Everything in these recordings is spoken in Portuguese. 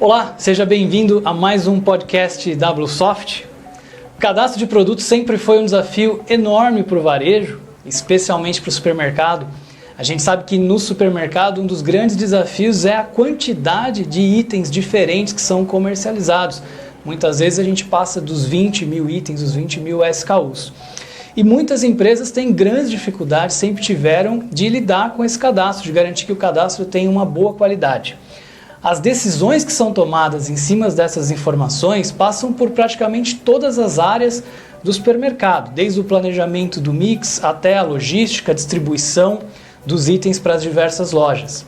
Olá, seja bem-vindo a mais um podcast WSoft. O cadastro de produtos sempre foi um desafio enorme para o varejo, especialmente para o supermercado. A gente sabe que no supermercado um dos grandes desafios é a quantidade de itens diferentes que são comercializados. Muitas vezes a gente passa dos 20 mil itens, os 20 mil SKUs. E muitas empresas têm grandes dificuldades, sempre tiveram, de lidar com esse cadastro, de garantir que o cadastro tenha uma boa qualidade. As decisões que são tomadas em cima dessas informações passam por praticamente todas as áreas do supermercado, desde o planejamento do mix até a logística, a distribuição dos itens para as diversas lojas.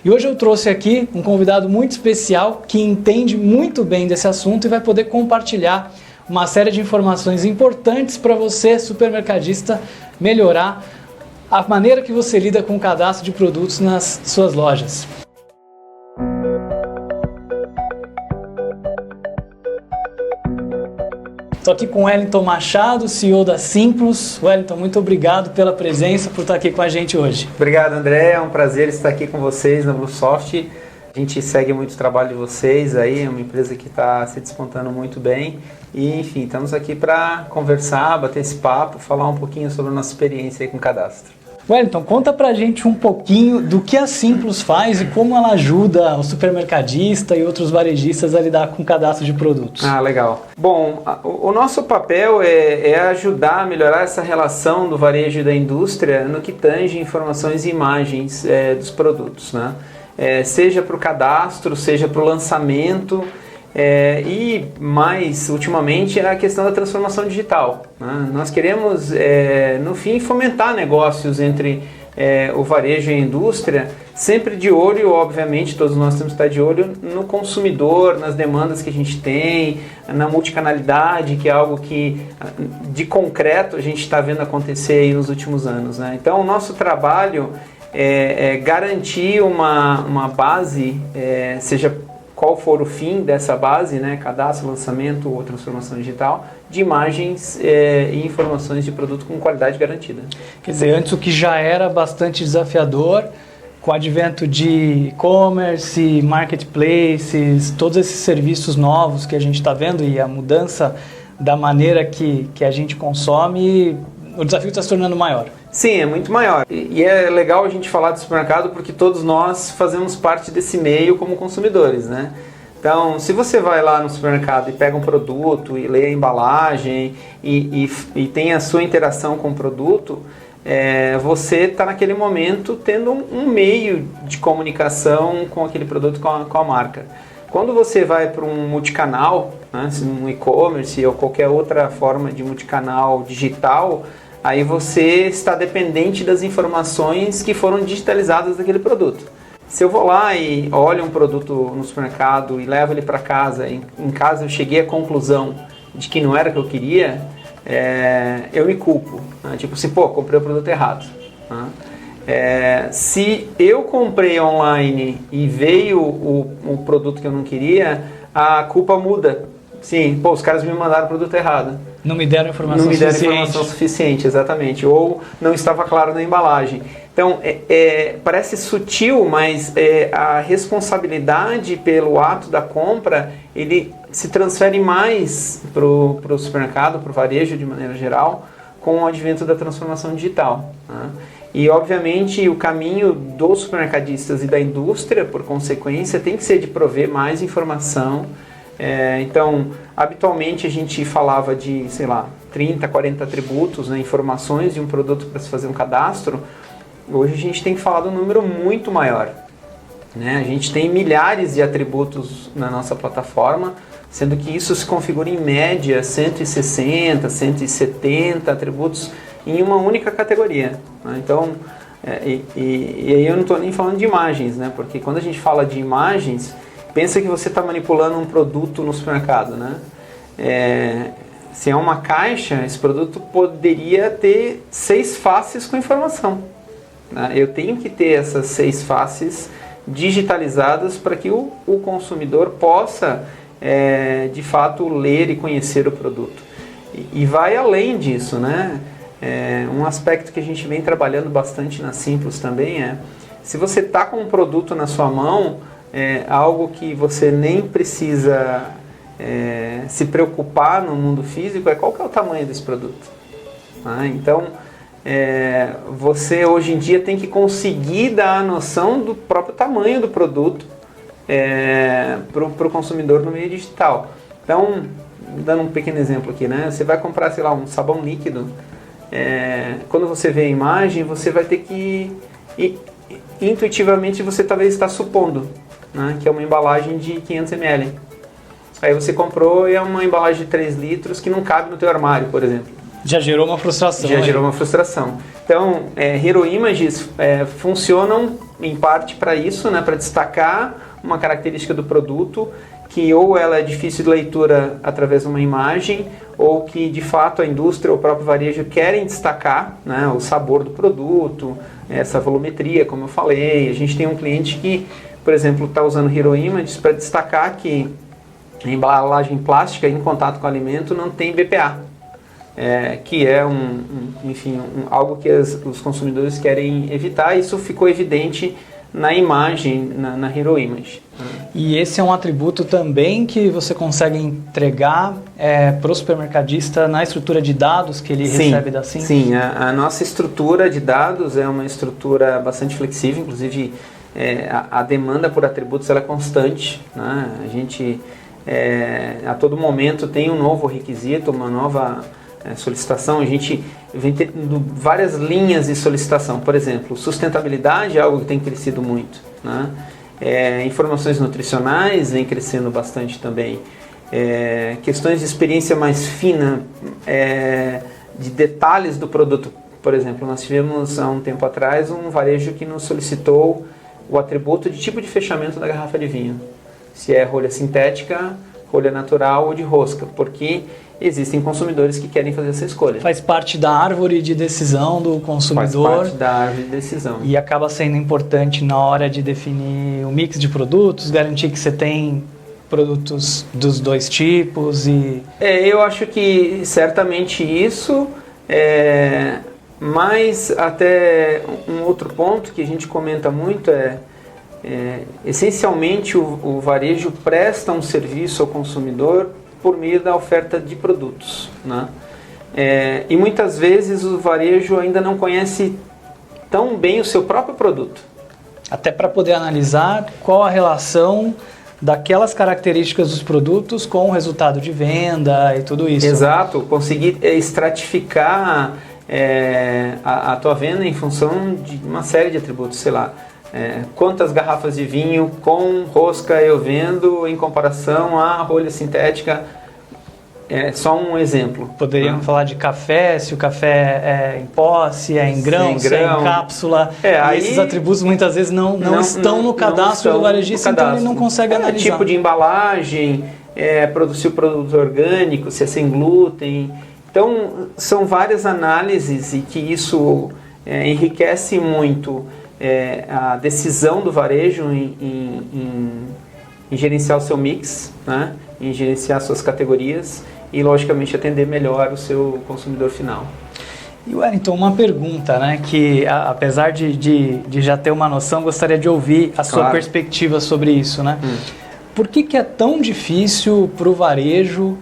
E hoje eu trouxe aqui um convidado muito especial que entende muito bem desse assunto e vai poder compartilhar uma série de informações importantes para você, supermercadista, melhorar a maneira que você lida com o cadastro de produtos nas suas lojas. Estou aqui com o Wellington Machado, CEO da Simplus. Wellington, muito obrigado pela presença, por estar aqui com a gente hoje. Obrigado, André. É um prazer estar aqui com vocês na WSoft. A gente segue muito o trabalho de vocês aí, é uma empresa que está se despontando muito bem. E, enfim, estamos aqui para conversar, bater esse papo, falar um pouquinho sobre a nossa experiência aí com o cadastro. Wellington, conta pra gente um pouquinho do que a Simplus faz e como ela ajuda o supermercadista e outros varejistas a lidar com o cadastro de produtos. Ah, legal. Bom, o nosso papel é ajudar a melhorar essa relação do varejo e da indústria no que tange informações e imagens dos produtos, né? Seja para o cadastro, seja para o lançamento, e mais ultimamente a questão da transformação digital, né? Nós queremos, no fim, fomentar negócios entre o varejo e a indústria, sempre de olho, obviamente, todos nós temos que estar de olho no consumidor, nas demandas que a gente tem, na multicanalidade, que é algo que, de concreto, a gente está vendo acontecer aí nos últimos anos, né? Então, o nosso trabalho é garantir uma base, seja qual for o fim dessa base, né, cadastro, lançamento ou transformação digital, de imagens e informações de produto com qualidade garantida. Quer dizer, antes o que já era bastante desafiador, com o advento de e-commerce, marketplaces, todos esses serviços novos que a gente está vendo e a mudança da maneira que a gente consome, o desafio está se tornando maior. Sim, é muito maior. E é legal a gente falar do supermercado porque todos nós fazemos parte desse meio como consumidores, né? Então, se você vai lá no supermercado e pega um produto e lê a embalagem e tem a sua interação com o produto, você está naquele momento tendo um meio de comunicação com aquele produto, com a marca. Quando você vai para um multicanal, né, um e-commerce ou qualquer outra forma de multicanal digital, aí você está dependente das informações que foram digitalizadas daquele produto. Se eu vou lá e olho um produto no supermercado e levo ele para casa, em casa eu cheguei à conclusão de que não era o que eu queria, eu me culpo, né? Tipo assim, comprei o produto errado, né? Se eu comprei online e veio o produto que eu não queria, a culpa muda. Sim, os caras me mandaram o produto errado. Não me deram informação suficiente, exatamente. Ou não estava claro na embalagem. Então, parece sutil, mas a responsabilidade pelo ato da compra, ele se transfere mais para o supermercado, para o varejo de maneira geral, com o advento da transformação digital, né? E, obviamente, o caminho dos supermercadistas e da indústria, por consequência, tem que ser de prover mais informação. Então, habitualmente a gente falava de, 30, 40 atributos, né, informações de um produto para se fazer um cadastro. Hoje a gente tem que falar de um número muito maior, né? A gente tem milhares de atributos na nossa plataforma, sendo que isso se configura em média 160, 170 atributos em uma única categoria, né? Então, e aí eu não estou nem falando de imagens, né? Porque quando a gente fala de imagens, pensa que você está manipulando um produto no supermercado, né? Se é uma caixa, esse produto poderia ter 6 faces com informação, né? Eu tenho que ter essas 6 faces digitalizadas para que o consumidor possa, de fato, ler e conhecer o produto. E vai além disso, né? Um aspecto que a gente vem trabalhando bastante na Simplus também se você está com um produto na sua mão, algo que você nem precisa se preocupar no mundo físico é qual que é o tamanho desse produto. Então, você hoje em dia tem que conseguir dar a noção do próprio tamanho do produto para o consumidor no meio digital. Então, dando um pequeno exemplo aqui, né? Você vai comprar, sei lá, um sabão líquido, quando você vê a imagem, você vai ter que, intuitivamente, você talvez está supondo, né, que é uma embalagem de 500 ml. Aí você comprou e é uma embalagem de 3 litros que não cabe no teu armário, por exemplo. Já gerou uma frustração. Gerou uma frustração. Então, Hero Images funcionam em parte para isso, né, para destacar uma característica do produto que ou ela é difícil de leitura através de uma imagem, ou que de fato a indústria ou o próprio varejo querem destacar, né, o sabor do produto, essa volumetria, como eu falei. A gente tem um cliente que, por exemplo, está usando Hero Images para destacar que a embalagem plástica em contato com o alimento não tem BPA, que é algo que os consumidores querem evitar. Isso ficou evidente na imagem, na Hero Image. E esse é um atributo também que você consegue entregar para o supermercadista na estrutura de dados que ele recebe da SIM? Sim, a nossa estrutura de dados é uma estrutura bastante flexível, inclusive a demanda por atributos ela é constante, né? A gente a todo momento tem um novo requisito, uma nova solicitação. A gente vem tendo várias linhas de solicitação. Por exemplo, sustentabilidade é algo que tem crescido muito, né? Informações nutricionais vem crescendo bastante também. Questões de experiência mais fina, de detalhes do produto. Por exemplo, nós tivemos há um tempo atrás um varejo que nos solicitou o atributo de tipo de fechamento da garrafa de vinho. Se é rolha sintética, rolha natural ou de rosca, porque existem consumidores que querem fazer essa escolha. Faz parte da árvore de decisão do consumidor. Faz parte da árvore de decisão. E acaba sendo importante na hora de definir o mix de produtos, garantir que você tem produtos dos dois tipos e... eu acho que certamente isso, mas até um outro ponto que a gente comenta muito essencialmente o varejo presta um serviço ao consumidor por meio da oferta de produtos, né? E muitas vezes o varejo ainda não conhece tão bem o seu próprio produto. Até para poder analisar qual a relação daquelas características dos produtos com o resultado de venda e tudo isso. Exato, conseguir estratificar a tua venda em função de uma série de atributos, sei lá. Quantas garrafas de vinho com rosca eu vendo em comparação à rolha sintética? Só um exemplo. Poderíamos falar de café, se o café é em pó, se é em grão, se é em cápsula. Aí, esses atributos muitas vezes não estão no cadastro do varejista, então ele não consegue analisar. Tipo de embalagem, se o produto orgânico, se é sem glúten. Então, são várias análises e que isso enriquece muito a decisão do varejo em gerenciar o seu mix, né? Em gerenciar suas categorias e, logicamente, atender melhor o seu consumidor final. E, Wellington, uma pergunta, né? Que apesar de já ter uma noção, gostaria de ouvir a sua perspectiva sobre isso, né? Por que é tão difícil para o varejo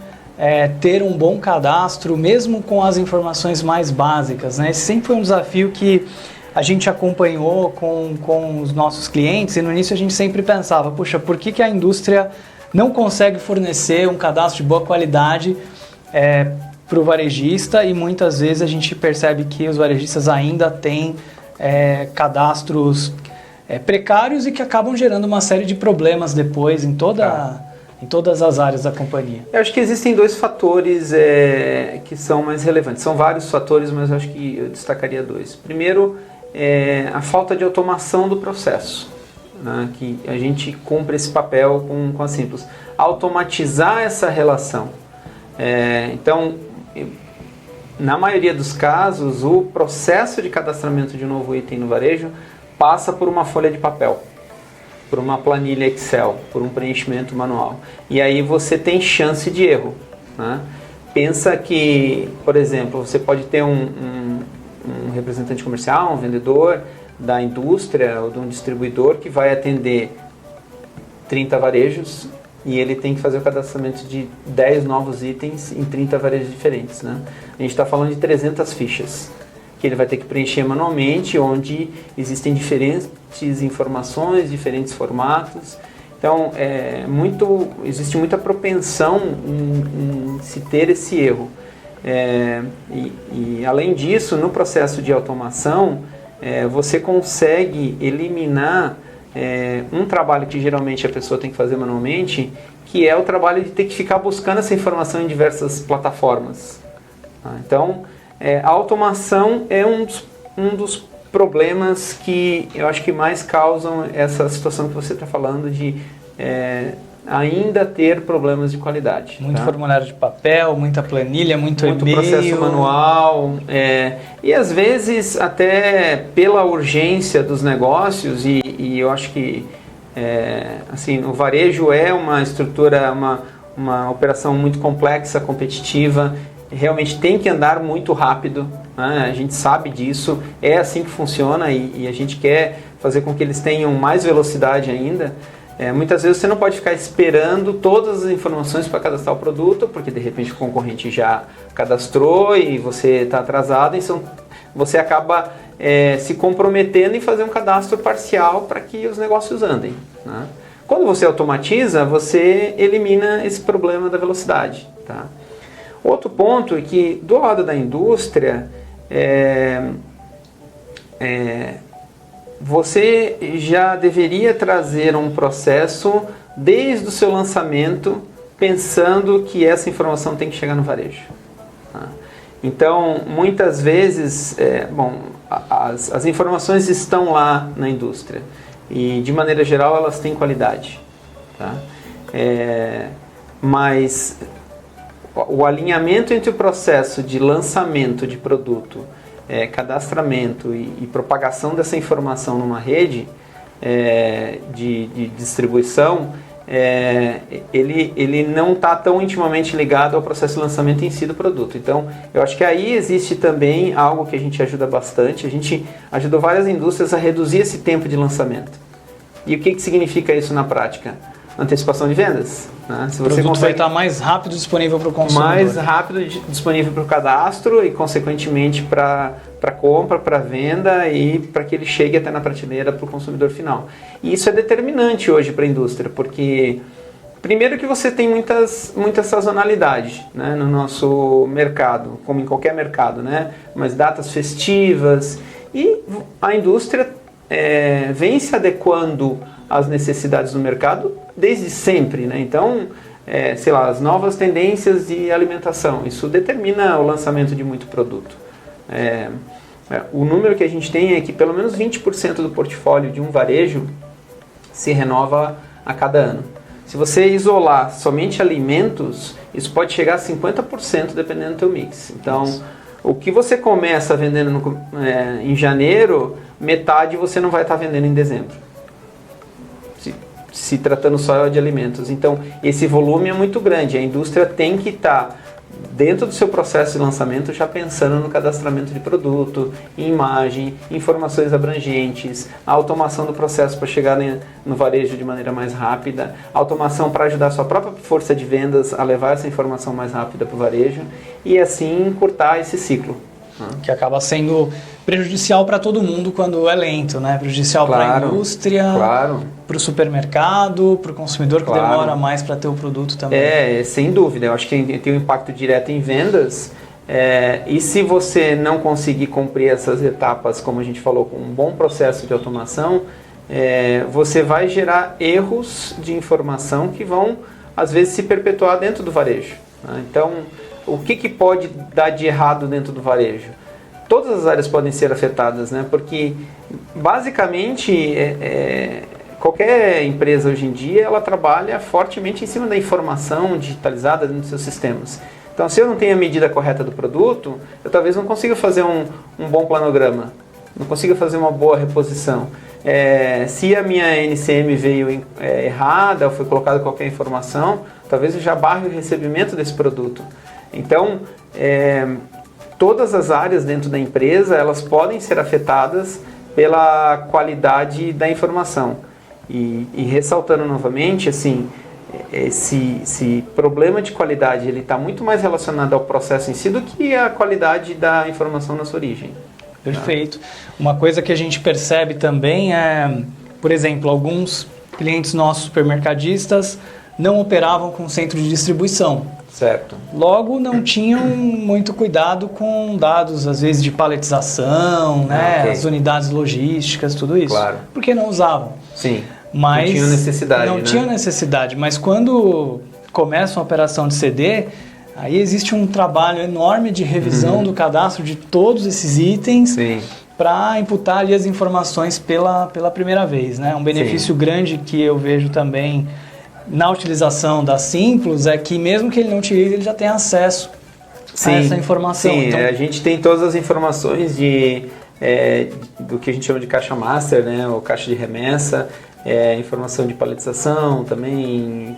ter um bom cadastro, mesmo com as informações mais básicas, né? Esse sempre foi um desafio que a gente acompanhou com os nossos clientes e no início a gente sempre pensava, puxa, por que a indústria não consegue fornecer um cadastro de boa qualidade para o varejista? E muitas vezes a gente percebe que os varejistas ainda têm cadastros precários e que acabam gerando uma série de problemas depois em todas as áreas da companhia. Eu acho que existem dois fatores que são mais relevantes. São vários fatores, mas eu acho que eu destacaria dois. Primeiro, a falta de automação do processo, né? Que a gente cumpre esse papel com a Simplos. Automatizar essa relação. Então, na maioria dos casos, o processo de cadastramento de um novo item no varejo passa por uma folha de papel, por uma planilha Excel, por um preenchimento manual. E aí você tem chance de erro, né? Pensa que, por exemplo, você pode ter um representante comercial, um vendedor da indústria ou de um distribuidor que vai atender 30 varejos e ele tem que fazer o cadastramento de 10 novos itens em 30 varejos diferentes, né? A gente está falando de 300 fichas que ele vai ter que preencher manualmente, onde existem diferentes informações, diferentes formatos. Então, existe muita propensão em se ter esse erro. E além disso, no processo de automação, você consegue eliminar um trabalho que geralmente a pessoa tem que fazer manualmente, que é o trabalho de ter que ficar buscando essa informação em diversas plataformas. Então, a automação é um dos problemas que eu acho que mais causam essa situação que você está falando de ainda ter problemas de qualidade. Muito formulário de papel, muita planilha, muito e-mail. Processo manual. E às vezes até pela urgência dos negócios, e eu acho que assim, o varejo é uma estrutura, uma operação muito complexa, competitiva, realmente tem que andar muito rápido, né? A gente sabe disso, é assim que funciona e a gente quer fazer com que eles tenham mais velocidade ainda. Muitas vezes você não pode ficar esperando todas as informações para cadastrar o produto, porque de repente o concorrente já cadastrou e você está atrasado, então você acaba se comprometendo em fazer um cadastro parcial para que os negócios andem, né? Quando você automatiza, você elimina esse problema da velocidade, tá? Outro ponto é que do lado da indústria, você já deveria trazer um processo desde o seu lançamento, pensando que essa informação tem que chegar no varejo. Tá? Então, muitas vezes, as informações estão lá na indústria e, de maneira geral, elas têm qualidade. Tá? Mas o alinhamento entre o processo de lançamento de produto, cadastramento e propagação dessa informação numa rede de distribuição, ele não está tão intimamente ligado ao processo de lançamento em si do produto. Então, eu acho que aí existe também algo que a gente ajuda bastante. A gente ajudou várias indústrias a reduzir esse tempo de lançamento. E o que significa isso na prática? Antecipação de vendas. Né? Se o produto vai estar mais rápido disponível para o consumidor. Mais rápido disponível para o cadastro e, consequentemente, para compra, para venda e para que ele chegue até na prateleira para o consumidor final. E isso é determinante hoje para a indústria, porque, primeiro, que você tem muita sazonalidade, né, no nosso mercado, como em qualquer mercado, né? Mas datas festivas, e a indústria vem se adequando às necessidades do mercado desde sempre, né? Então, as novas tendências de alimentação, isso determina o lançamento de muito produto. O número que a gente tem é que pelo menos 20% do portfólio de um varejo se renova a cada ano. Se você isolar somente alimentos, isso pode chegar a 50% dependendo do teu mix. Então, o que você começa vendendo em janeiro, metade você não vai estar vendendo em dezembro. Se tratando só de alimentos. Então, esse volume é muito grande. A indústria tem que estar dentro do seu processo de lançamento já pensando no cadastramento de produto, em imagem, informações abrangentes, a automação do processo para chegar no varejo de maneira mais rápida, automação para ajudar a sua própria força de vendas a levar essa informação mais rápida para o varejo e assim encurtar esse ciclo. Que acaba sendo prejudicial para todo mundo quando é lento, né? Prejudicial para a indústria, para o supermercado, para o consumidor que demora mais para ter o produto também. Sem dúvida. Eu acho que tem um impacto direto em vendas. E se você não conseguir cumprir essas etapas, como a gente falou, com um bom processo de automação, você vai gerar erros de informação que vão, às vezes, se perpetuar dentro do varejo. Né? Então, o que pode dar de errado dentro do varejo? Todas as áreas podem ser afetadas, né? Porque basicamente qualquer empresa hoje em dia ela trabalha fortemente em cima da informação digitalizada dentro dos seus sistemas. Então, se eu não tenho a medida correta do produto, eu talvez não consiga fazer um bom planograma, não consiga fazer uma boa reposição. Se a minha NCM veio errada ou foi colocada qualquer informação, talvez eu já barre o recebimento desse produto. Então, todas as áreas dentro da empresa, elas podem ser afetadas pela qualidade da informação. E ressaltando novamente, assim, esse problema de qualidade ele está muito mais relacionado ao processo em si do que à qualidade da informação na sua origem. Perfeito. Uma coisa que a gente percebe também é, por exemplo, alguns clientes nossos supermercadistas não operavam com centro de distribuição. Certo. Logo, não tinham muito cuidado com dados, às vezes, de paletização, né? Okay. As unidades logísticas, tudo isso. Claro. Porque não usavam. Sim. Mas não tinha necessidade, Não né? tinha necessidade, mas quando começa uma operação de CD, aí existe um trabalho enorme de revisão do cadastro de todos esses itens para imputar ali as informações pela primeira vez, né? Um benefício grande que eu vejo também na utilização da Simplus é que mesmo que ele não utilize, ele já tem acesso a essa informação. Sim, então, a gente tem todas as informações do que a gente chama de caixa master, né? Ou caixa de remessa, informação de paletização também,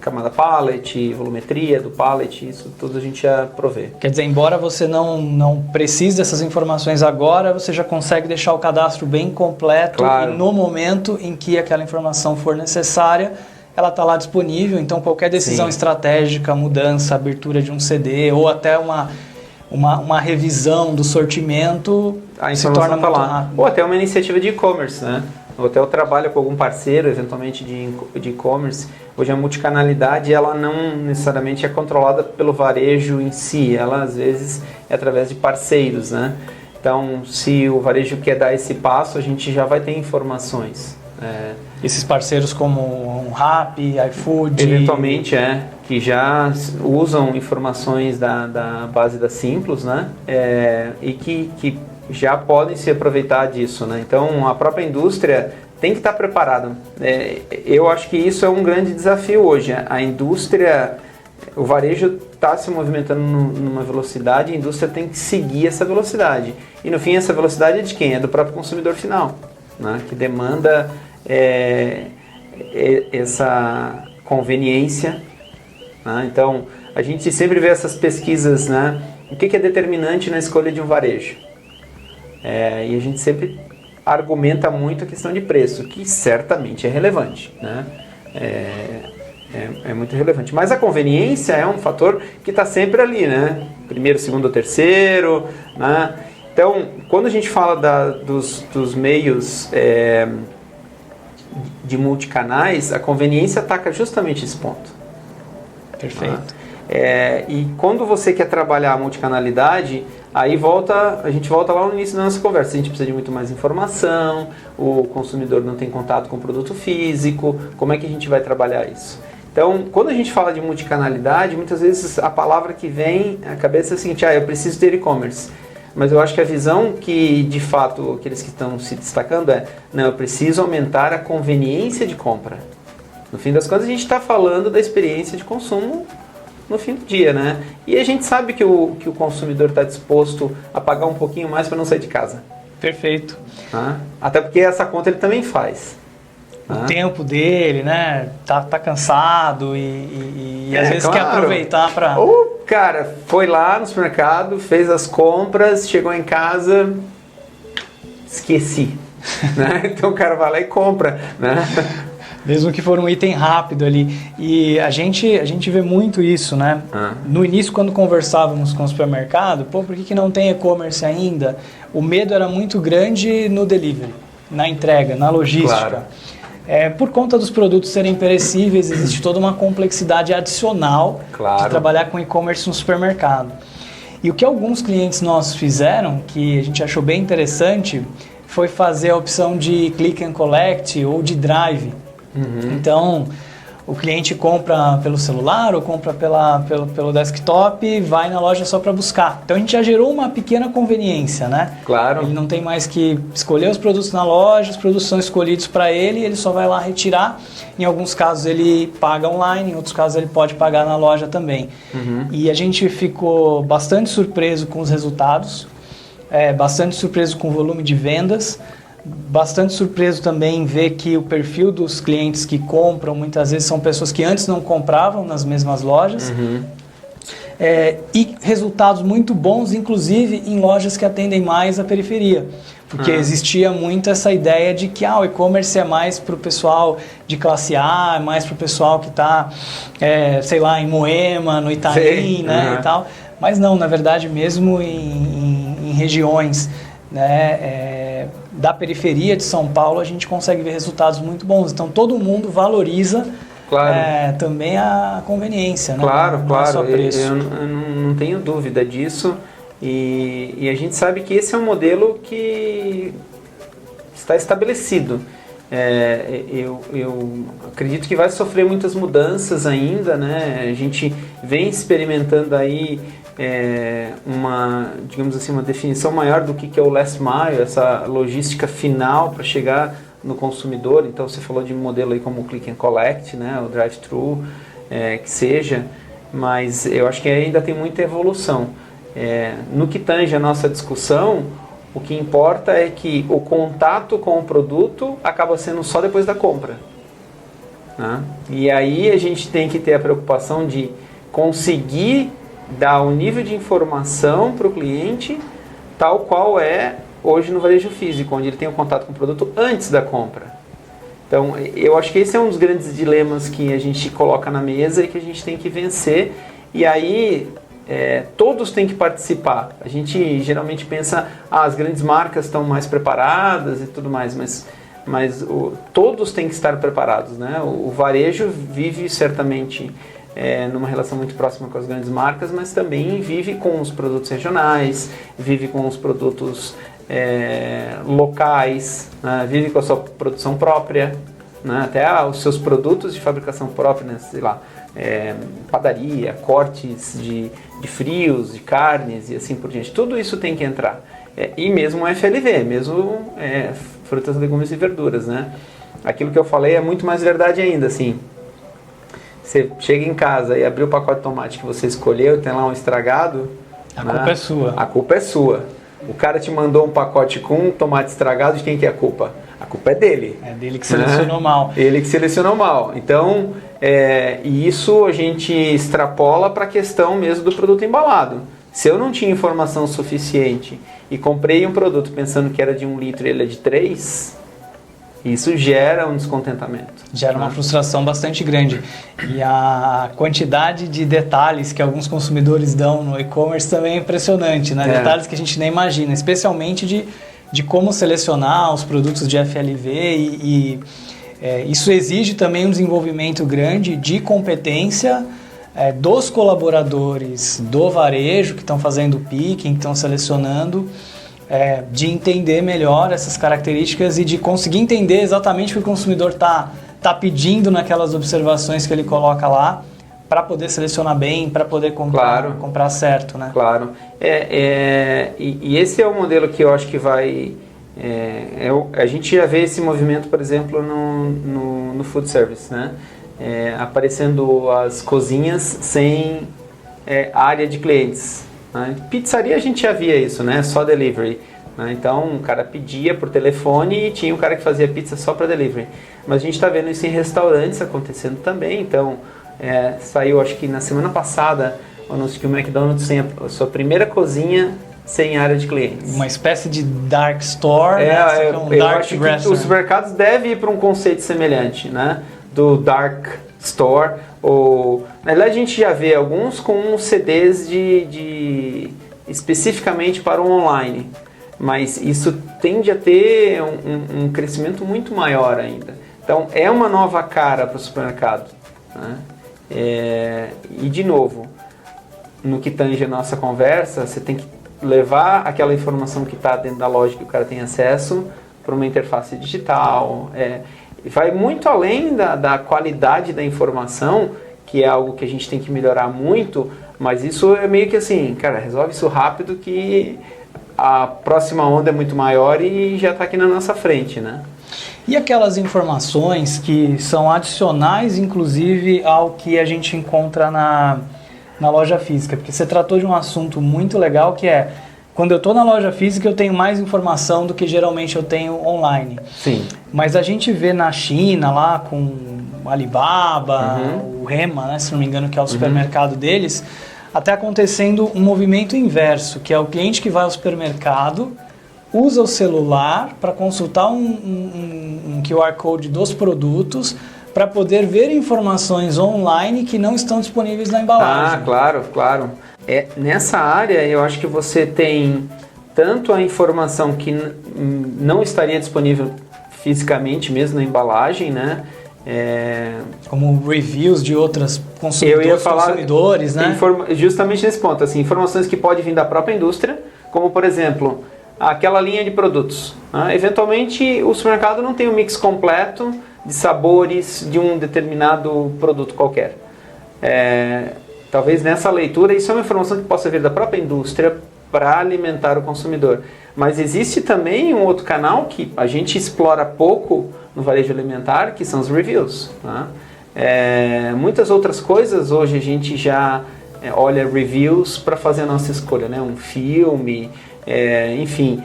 camada pallet, volumetria do pallet, isso tudo a gente já provê. Quer dizer, embora você não precise dessas informações agora, você já consegue deixar o cadastro bem completo. Claro. E no momento em que aquela informação for necessária, ela está lá disponível. Então, qualquer decisão estratégica, mudança, abertura de um CD ou até uma revisão do sortimento se torna muito rápido. Ou até uma iniciativa de e-commerce, né? Ou até o trabalho com algum parceiro, eventualmente de e-commerce. Hoje a multicanalidade, ela não necessariamente é controlada pelo varejo em si, ela às vezes é através de parceiros, né? Então, se o varejo quer dar esse passo, a gente já vai ter informações. Esses parceiros como o Rappi, iFood... Eventualmente, que já usam informações da base da Simplus, né? E que já podem se aproveitar disso, né? Então, a própria indústria tem que estar preparada. Eu acho que isso é um grande desafio hoje. A indústria, o varejo está se movimentando numa velocidade, a indústria tem que seguir essa velocidade. E no fim, essa velocidade é de quem? É do próprio consumidor final, né? Que demanda essa conveniência, né? Então, a gente sempre vê essas pesquisas, né? O que é determinante na escolha de um varejo? E a gente sempre argumenta muito a questão de preço, que certamente é relevante, né? É muito relevante. Mas a conveniência é um fator que está sempre ali, né? Primeiro, segundo ou terceiro, né? Então, quando a gente fala dos meios de multicanais, a conveniência ataca justamente esse ponto. Perfeito. E quando você quer trabalhar a multicanalidade, aí a gente volta lá no início da nossa conversa. A gente precisa de muito mais informação, o consumidor não tem contato com o produto físico, como é que a gente vai trabalhar isso? Então, quando a gente fala de multicanalidade, muitas vezes a palavra que vem à cabeça é a seguinte: eu preciso ter e-commerce. Mas eu acho que a visão que, de fato, aqueles que estão se destacando não, eu preciso aumentar a conveniência de compra. No fim das contas, a gente está falando da experiência de consumo no fim do dia, né? E a gente sabe que o consumidor está disposto a pagar um pouquinho mais para não sair de casa. Perfeito. Até porque essa conta ele também faz. O tempo dele, né? Tá cansado e às vezes quer aproveitar para... O cara foi lá no supermercado, fez as compras, chegou em casa, esqueci. Né? Então o cara vai lá e compra, né? Mesmo que for um item rápido ali. E a gente vê muito isso, né? No início, quando conversávamos com o supermercado, por que não tem e-commerce ainda? O medo era muito grande no delivery, na entrega, na logística. Claro. Por conta dos produtos serem perecíveis, existe toda uma complexidade adicional de trabalhar com e-commerce no supermercado. E o que alguns clientes nossos fizeram, que a gente achou bem interessante, foi fazer a opção de click and collect ou de drive. Então, o cliente compra pelo celular ou compra pelo desktop e vai na loja só para buscar. Então, a gente já gerou uma pequena conveniência, né? Claro. Ele não tem mais que escolher os produtos na loja, os produtos são escolhidos para ele só vai lá retirar. Em alguns casos, ele paga online, em outros casos, ele pode pagar na loja também. E a gente ficou bastante surpreso com os resultados, bastante surpreso com o volume de vendas, bastante surpreso também em ver que o perfil dos clientes que compram muitas vezes são pessoas que antes não compravam nas mesmas lojas. e resultados muito bons, inclusive em lojas que atendem mais a periferia. Porque existia muito essa ideia de que o e-commerce é mais para o pessoal de classe A, é mais para o pessoal que está, sei lá, em Moema, no Itaim, né, e tal. Mas não, na verdade, mesmo em regiões, né, da periferia de São Paulo, a gente consegue ver resultados muito bons. Então, todo mundo valoriza também a conveniência, né? Claro, não é só preço. Eu não tenho dúvida disso. E a gente sabe que esse é um modelo que está estabelecido. Eu acredito que vai sofrer muitas mudanças ainda, né? A gente vem experimentando aí digamos assim, uma definição maior do que é o last mile, essa logística final para chegar no consumidor. Então você falou de um modelo aí como o click and collect, né? O drive-thru, que seja, mas eu acho que ainda tem muita evolução. No que tange a nossa discussão, o que importa é que o contato com o produto acaba sendo só depois da compra, né? E aí a gente tem que ter a preocupação de conseguir dar um nível de informação para o cliente tal qual é hoje no varejo físico, onde ele tem o contato com o produto antes da compra. Então, eu acho que esse é um dos grandes dilemas que a gente coloca na mesa e que a gente tem que vencer. E aí todos têm que participar. A gente geralmente pensa, as grandes marcas estão mais preparadas e tudo mais, mas todos têm que estar preparados, né? O varejo vive certamente numa relação muito próxima com as grandes marcas, mas também vive com os produtos regionais, vive com os produtos locais, né? Vive com a sua produção própria, né? Até os seus produtos de fabricação própria, né? Sei lá, padaria, cortes de frios, de carnes e assim por diante. Tudo isso tem que entrar. E mesmo o FLV, mesmo frutas, legumes e verduras, né? Aquilo que eu falei é muito mais verdade ainda, assim. Você chega em casa e abriu o pacote de tomate que você escolheu, tem lá um estragado. A culpa é sua. A culpa é sua. O cara te mandou um pacote com tomate estragado, de quem que é a culpa? A culpa é dele. É dele que selecionou mal. Ele que selecionou mal. Então, e isso a gente extrapola para a questão mesmo do produto embalado. Se eu não tinha informação suficiente e comprei um produto pensando que era de 1 litro e ele é de 3, isso gera um descontentamento. Gera uma frustração bastante grande. E a quantidade de detalhes que alguns consumidores dão no e-commerce também é impressionante, né? Detalhes que a gente nem imagina, especialmente de como selecionar os produtos de FLV isso exige também um desenvolvimento grande de competência dos colaboradores do varejo que estão fazendo o picking, que estão selecionando, de entender melhor essas características e de conseguir entender exatamente o que o consumidor está pedindo naquelas observações que ele coloca lá, para poder selecionar bem, para poder comprar certo, né? Claro. E esse é o modelo que eu acho que vai... a gente já vê esse movimento, por exemplo, no food service, né? Aparecendo as cozinhas sem área de clientes, né? Pizzaria a gente já via isso, né? Só delivery, né? Então o cara pedia por telefone e tinha um cara que fazia pizza só para delivery. Mas a gente está vendo isso em restaurantes acontecendo também. Então saiu, acho que na semana passada, o anúncio que o McDonald's tem a sua primeira cozinha sem área de clientes. Uma espécie de dark store, né? Eu acho que os supermercados devem ir para um conceito semelhante, né? Do dark store. Na verdade, a gente já vê alguns com CDs especificamente para o online, mas isso tende a ter um crescimento muito maior ainda. Então, é uma nova cara para o supermercado, né? E, de novo, no que tange a nossa conversa, você tem que levar aquela informação que está dentro da loja que o cara tem acesso para uma interface digital. Vai muito além da qualidade da informação, que é algo que a gente tem que melhorar muito, mas isso é meio que assim, cara, resolve isso rápido que a próxima onda é muito maior e já está aqui na nossa frente, né? E aquelas informações que são adicionais, inclusive, ao que a gente encontra na loja física? Porque você tratou de um assunto muito legal, que é, quando eu estou na loja física, eu tenho mais informação do que geralmente eu tenho online. Sim. Mas a gente vê na China, lá com o Alibaba, o Hema, né, se não me engano, que é o supermercado deles, até acontecendo um movimento inverso, que é o cliente que vai ao supermercado, usa o celular para consultar um QR Code dos produtos para poder ver informações online que não estão disponíveis na embalagem. Ah, claro, claro. Nessa área, eu acho que você tem tanto a informação que não estaria disponível fisicamente mesmo na embalagem, né? Como reviews de outras consumidores, né? Justamente nesse ponto, assim, informações que podem vir da própria indústria, como por exemplo, aquela linha de produtos. Né? Eventualmente o supermercado não tem um mix completo de sabores de um determinado produto qualquer. Talvez nessa leitura isso é uma informação que possa vir da própria indústria para alimentar o consumidor. Mas existe também um outro canal que a gente explora pouco no varejo alimentar, que são os reviews. Tá? Muitas outras coisas hoje a gente já olha reviews para fazer a nossa escolha, né? Um filme, enfim...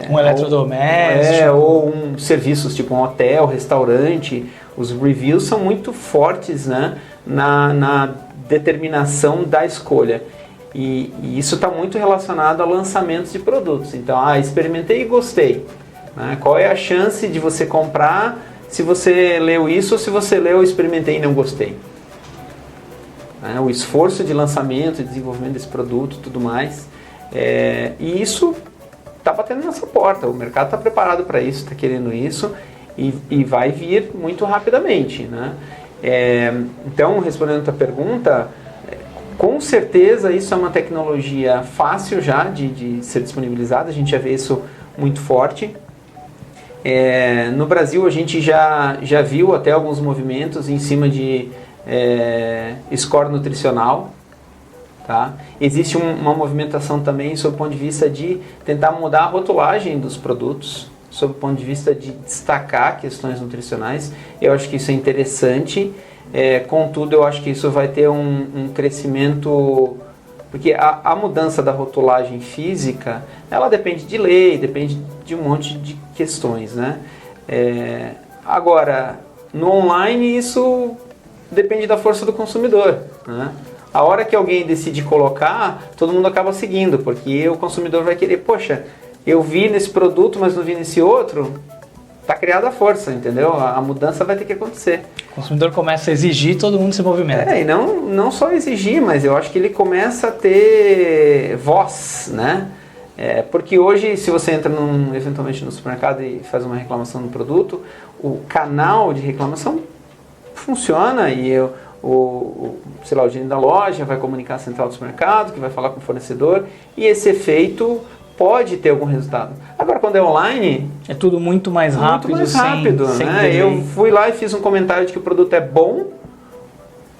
um eletrodoméstico. Ou serviços tipo um hotel, restaurante. Os reviews são muito fortes, né? na determinação da escolha. E isso está muito relacionado a lançamentos de produtos. Então, experimentei e gostei. Né? Qual é a chance de você comprar se você leu isso ou se você leu, experimentei e não gostei? O esforço de lançamento e desenvolvimento desse produto, tudo mais. E isso está batendo na nossa porta. O mercado está preparado para isso, está querendo isso e vai vir muito rapidamente. Né? Então, respondendo a tua pergunta, com certeza isso é uma tecnologia fácil já de ser disponibilizada, a gente já vê isso muito forte. No Brasil a gente já viu até alguns movimentos em cima de score nutricional. Tá? Existe uma movimentação também sob o ponto de vista de tentar mudar a rotulagem dos produtos, sob o ponto de vista de destacar questões nutricionais. Eu acho que isso é interessante. Contudo, eu acho que isso vai ter um crescimento, porque a mudança da rotulagem física, ela depende de lei, depende de um monte de questões, né? Agora, no online, isso depende da força do consumidor, né? A hora que alguém decide colocar, todo mundo acaba seguindo, porque o consumidor vai querer, poxa, eu vi nesse produto, mas não vi nesse outro. Está criada a força, entendeu? A mudança vai ter que acontecer. O consumidor começa a exigir, todo mundo se movimenta. E não só exigir, mas eu acho que ele começa a ter voz, né? Porque hoje, se você entra eventualmente no supermercado e faz uma reclamação no produto, o canal de reclamação funciona e o gerente da loja vai comunicar a central do supermercado, que vai falar com o fornecedor, e esse efeito pode ter algum resultado. Agora, quando é online... É tudo muito mais rápido. Muito mais rápido, né? Eu fui lá e fiz um comentário de que o produto é bom,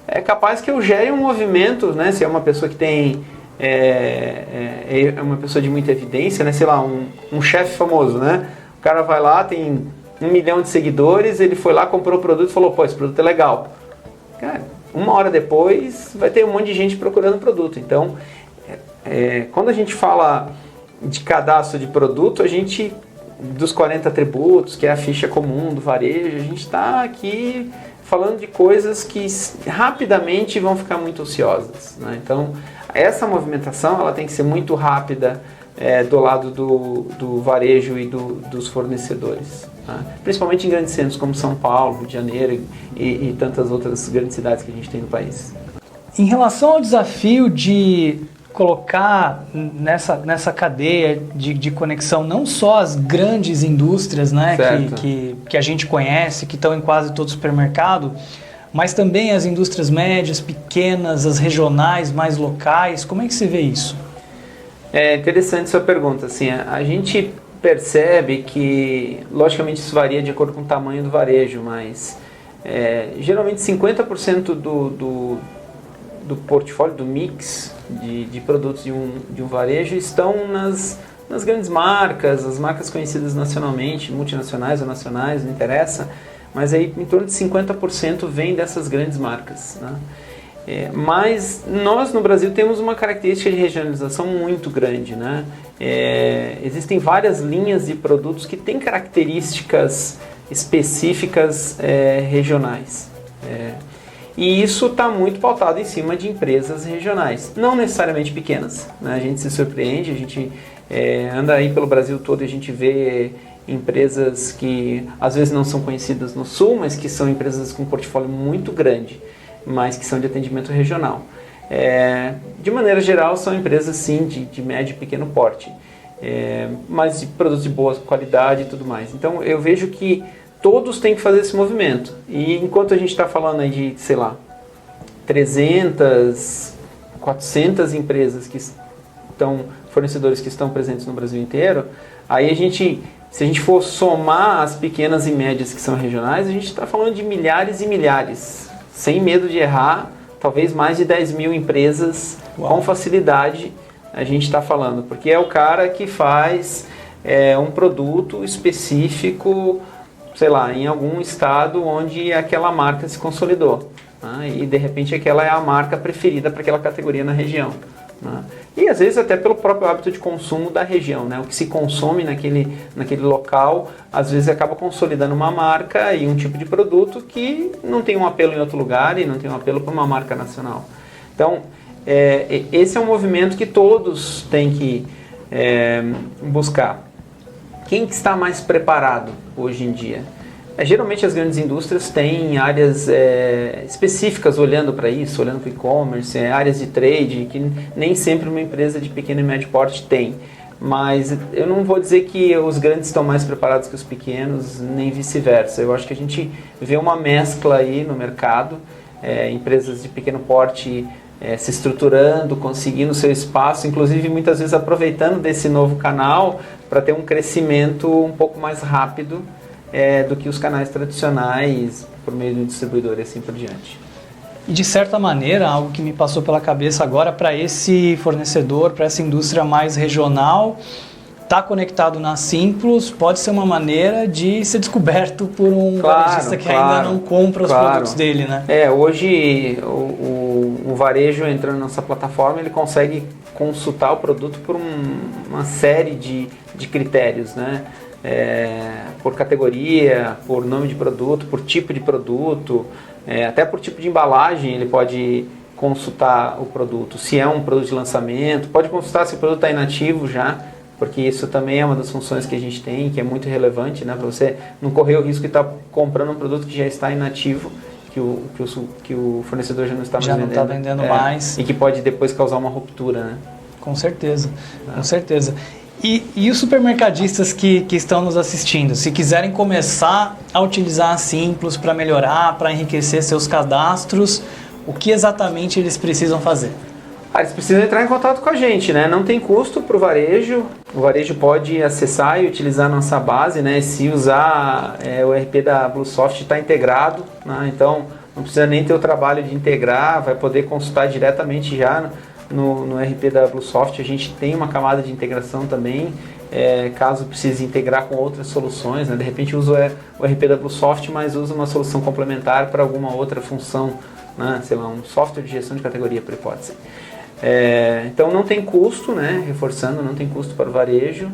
é capaz que eu gere um movimento, né? Se é uma pessoa que tem... é uma pessoa de muita evidência, né? Sei lá, um chefe famoso, né? O cara vai lá, tem 1 milhão de seguidores, ele foi lá, comprou o produto e falou, pô, esse produto é legal. Cara, 1 hora depois vai ter um monte de gente procurando o produto. Então, quando a gente fala de cadastro de produto, a gente, dos 40 atributos, que é a ficha comum do varejo, a gente está aqui falando de coisas que rapidamente vão ficar muito ociosas, né? Então, essa movimentação ela tem que ser muito rápida do lado do varejo e dos fornecedores, né? Principalmente em grandes centros como São Paulo, Rio de Janeiro e tantas outras grandes cidades que a gente tem no país. Em relação ao desafio de colocar nessa cadeia de conexão não só as grandes indústrias, né, que a gente conhece, que estão em quase todo supermercado, mas também as indústrias médias, pequenas, as regionais, mais locais. Como é que você vê isso? É interessante sua pergunta. Assim, a gente percebe que, logicamente, isso varia de acordo com o tamanho do varejo, mas geralmente 50% do portfólio, do mix de produtos de um varejo estão nas grandes marcas, as marcas conhecidas nacionalmente, multinacionais ou nacionais, não interessa, mas aí em torno de 50% vem dessas grandes marcas, né? Mas nós no Brasil temos uma característica de regionalização muito grande, né? Existem várias linhas de produtos que têm características específicas regionais. E isso está muito pautado em cima de empresas regionais, não necessariamente pequenas, né? A gente se surpreende, a gente anda aí pelo Brasil todo e a gente vê empresas que às vezes não são conhecidas no Sul, mas que são empresas com um portfólio muito grande, mas que são de atendimento regional. De maneira geral, são empresas sim de médio e pequeno porte, mas de produtos de boa qualidade e tudo mais. Então eu vejo que todos têm que fazer esse movimento. E enquanto a gente está falando aí de, sei lá, 300, 400 empresas que estão, fornecedores que estão presentes no Brasil inteiro, aí se a gente for somar as pequenas e médias que são regionais, a gente está falando de milhares e milhares, sem medo de errar, talvez mais de 10 mil empresas. Uau. Com facilidade a gente está falando, porque é o cara que faz um produto específico, sei lá, em algum estado onde aquela marca se consolidou, né? E de repente aquela é a marca preferida para aquela categoria na região, né? E às vezes até pelo próprio hábito de consumo da região, né? O que se consome naquele local, às vezes acaba consolidando uma marca e um tipo de produto que não tem um apelo em outro lugar e não tem um apelo para uma marca nacional. Então, esse é um movimento que todos têm que buscar. Quem que está mais preparado hoje em dia? Geralmente as grandes indústrias têm áreas específicas olhando para isso, olhando para o e-commerce, áreas de trade, que nem sempre uma empresa de pequeno e médio porte tem. Mas eu não vou dizer que os grandes estão mais preparados que os pequenos, nem vice-versa. Eu acho que a gente vê uma mescla aí no mercado, empresas de pequeno porte se estruturando, conseguindo seu espaço, inclusive muitas vezes aproveitando desse novo canal para ter um crescimento um pouco mais rápido do que os canais tradicionais por meio do distribuidor e assim por diante. E de certa maneira, algo que me passou pela cabeça agora, para esse fornecedor, para essa indústria mais regional, estar conectado na Simplos pode ser uma maneira de ser descoberto por um varejista que ainda não compra os produtos dele, né? Hoje o varejo entrando na nossa plataforma, ele consegue consultar o produto por uma série de critérios, né? Por categoria, por nome de produto, por tipo de produto, até por tipo de embalagem ele pode consultar o produto. Se é um produto de lançamento, pode consultar se o produto está inativo já, porque isso também é uma das funções que a gente tem, que é muito relevante, né, para você não correr o risco de estar comprando um produto que já está inativo, que o fornecedor já não está mais vendendo mais. E que pode depois causar uma ruptura, né? Com certeza, com certeza. E os supermercadistas que estão nos assistindo, se quiserem começar a utilizar a Simplos para melhorar, para enriquecer seus cadastros, o que exatamente eles precisam fazer? Eles precisam entrar em contato com a gente, né? Não tem custo para o varejo pode acessar e utilizar a nossa base, né? Se usar o ERP da Bluesoft está integrado, né? Então não precisa nem ter o trabalho de integrar, vai poder consultar diretamente já no ERP da Bluesoft. A gente tem uma camada de integração também, caso precise integrar com outras soluções, né? De repente usa o ERP da Bluesoft, mas usa uma solução complementar para alguma outra função, né? Sei lá, um software de gestão de categoria, por hipótese. Então não tem custo, né? Reforçando, não tem custo para o varejo,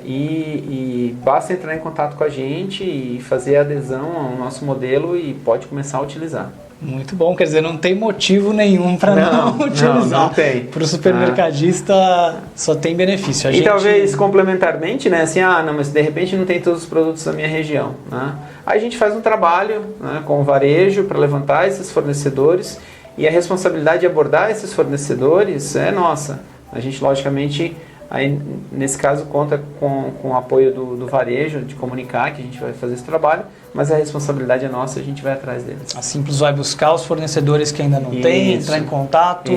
e basta entrar em contato com a gente e fazer a adesão ao nosso modelo e pode começar a utilizar. Muito bom, quer dizer, não tem motivo nenhum para não utilizar. Não tem. Para o supermercadista só tem benefício. Talvez complementarmente, né? Assim, não, mas de repente não tem todos os produtos da minha região, né? Aí a gente faz um trabalho, né, com o varejo para levantar esses fornecedores. E a responsabilidade de abordar esses fornecedores é nossa. A gente, logicamente, aí, nesse caso, conta com o apoio do varejo, de comunicar que a gente vai fazer esse trabalho, mas a responsabilidade é nossa, a gente vai atrás deles. A Simplos vai buscar os fornecedores que ainda não têm, entrar em contato,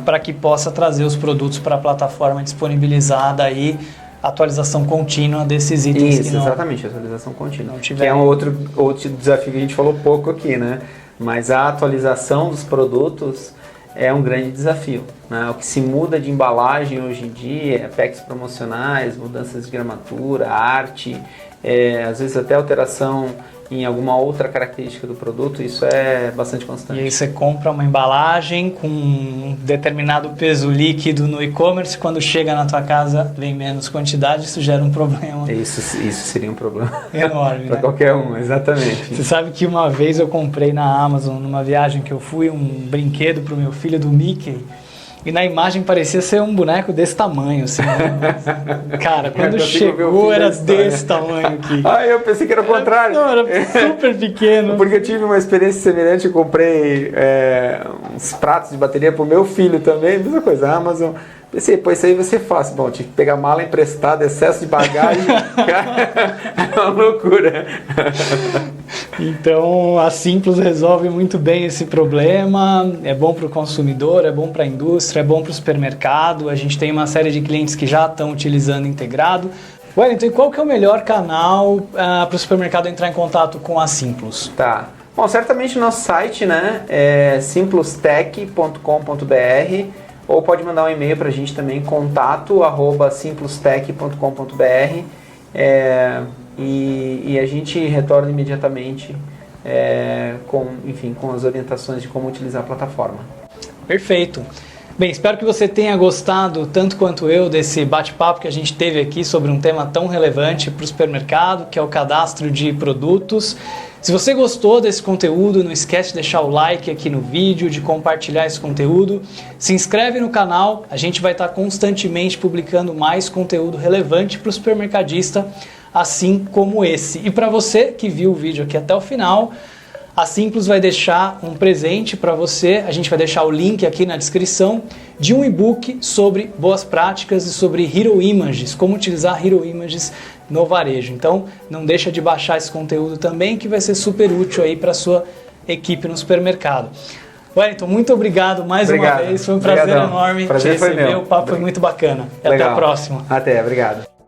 para que possa trazer os produtos para a plataforma disponibilizada aí, atualização contínua desses itens. Isso, exatamente, atualização contínua. Que é um outro desafio que a gente falou pouco aqui, né? Mas a atualização dos produtos é um grande desafio, né? O que se muda de embalagem hoje em dia, packs promocionais, mudanças de gramatura, arte, às vezes até alteração em alguma outra característica do produto, isso é bastante constante. E aí você compra uma embalagem com um determinado peso líquido no e-commerce, quando chega na tua casa vem menos quantidade, isso gera um problema. Isso seria um problema enorme, para né? qualquer um, exatamente. Você sabe que uma vez eu comprei na Amazon, numa viagem que eu fui, um brinquedo para o meu filho do Mickey, e na imagem parecia ser um boneco desse tamanho, assim. Cara, quando chegou era desse tamanho aqui. Eu pensei que era o contrário. Não, era super pequeno. Porque eu tive uma experiência semelhante, eu comprei uns pratos de bateria pro meu filho também, mesma coisa, Amazon. Pensei, pô, isso aí vai ser fácil. Bom, tive que pegar mala emprestada, excesso de bagagem. É uma loucura. Então, a Simplus resolve muito bem esse problema. É bom para o consumidor, é bom para a indústria, é bom para o supermercado. A gente tem uma série de clientes que já estão utilizando integrado. Wellington, e qual que é o melhor canal para o supermercado entrar em contato com a Simplus? Tá. Bom, certamente o nosso site, né, é simplustech.com.br, ou pode mandar um e-mail para a gente também, contato@simplustech.com.br, e a gente retorna imediatamente com as orientações de como utilizar a plataforma. Perfeito. Bem, espero que você tenha gostado tanto quanto eu desse bate-papo que a gente teve aqui sobre um tema tão relevante para o supermercado, que é o cadastro de produtos. Se você gostou desse conteúdo, não esquece de deixar o like aqui no vídeo, de compartilhar esse conteúdo. Se inscreve no canal, a gente vai estar constantemente publicando mais conteúdo relevante para o supermercadista, assim como esse. E para você que viu o vídeo aqui até o final, a Simplus vai deixar um presente para você. A gente vai deixar o link aqui na descrição de um e-book sobre boas práticas e sobre Hero Images, como utilizar Hero Images no varejo. Então, não deixa de baixar esse conteúdo também, que vai ser super útil aí para a sua equipe no supermercado. Wellington, muito obrigado mais uma vez. Foi um prazer enorme te receber. O papo foi muito bacana. E até a próxima. Até, obrigado.